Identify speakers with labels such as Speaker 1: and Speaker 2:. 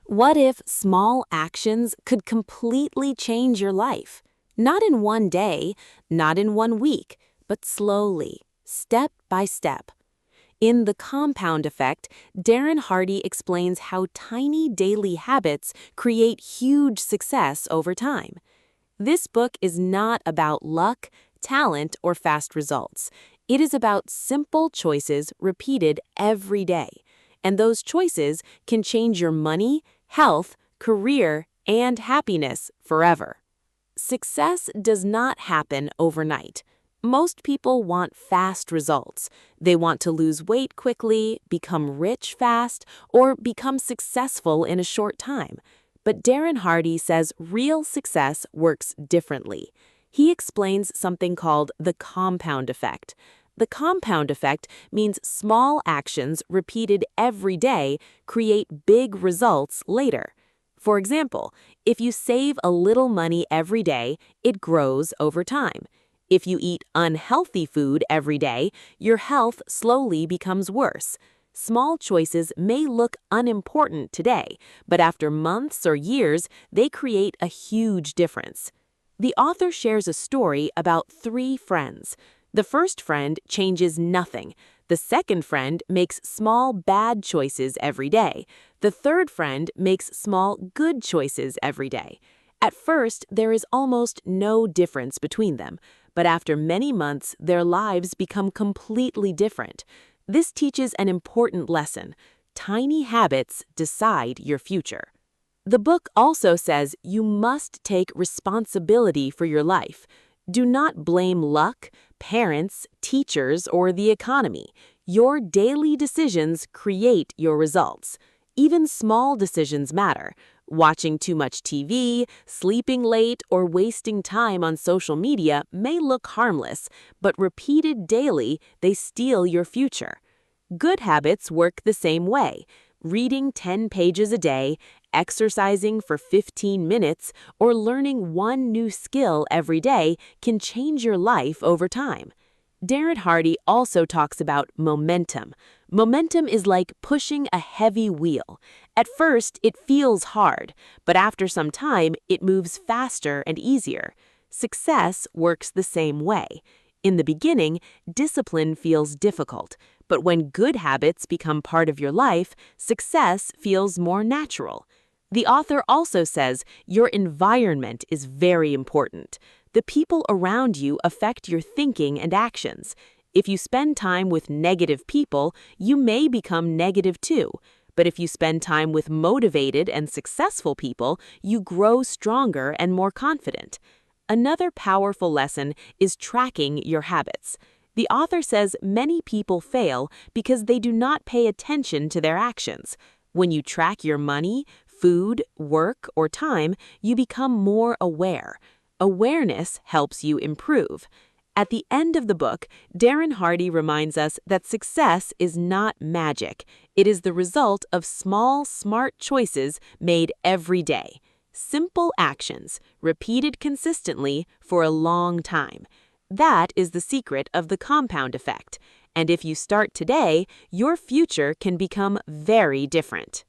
Speaker 1: What if small actions could completely change your life? Not in one day, not in one week, but slowly, step by step. In The Compound Effect, Darren Hardy explains how tiny daily habits create huge success over time. This book is not about luck, talent, or fast results. It is about simple choices repeated every day. And those choices can change your money, health, career, and happiness forever. Success does not happen overnight. Most people want fast results. They want to lose weight quickly, become rich fast, or become successful in a short time. But Darren Hardy says real success works differently. He explains something called the compound effect. The compound effect means small actions repeated every day create big results later. For example, if you save a little money every day, it grows over time. If you eat unhealthy food every day, your health slowly becomes worse. Small choices may look unimportant today, but after months or years, they create a huge difference. The author shares a story about 3 friends. The first friend changes nothing. The second friend makes small bad choices every day. The third friend makes small good choices every day. At first, there is almost no difference between them, but after many months, their lives become completely different. This teaches an important lesson. Tiny habits decide your future. The book also says you must take responsibility for your life. Do not blame luck, parents, teachers, or the economy. Your daily decisions create your results. Even small decisions matter. Watching too much TV, sleeping late, or wasting time on social media may look harmless, but repeated daily, they steal your future. Good habits work the same way. Reading 10 pages a day, exercising for 15 minutes, or learning one new skill every day can change your life over time. Darren Hardy also talks about momentum. Momentum is like pushing a heavy wheel. At first, it feels hard, but after some time, it moves faster and easier. Success works the same way. In the beginning, discipline feels difficult, but when good habits become part of your life, success feels more natural. The author also says your environment is very important. The people around you affect your thinking and actions. If you spend time with negative people, you may become negative too. But if you spend time with motivated and successful people, you grow stronger and more confident. Another powerful lesson is tracking your habits. The author says many people fail because they do not pay attention to their actions. When you track your money, food, work, or time, you become more aware. Awareness helps you improve. At the end of the book, Darren Hardy reminds us that success is not magic. It is the result of small, smart choices made every day. Simple actions, repeated consistently for a long time. That is the secret of the compound effect. And if you start today, your future can become very different.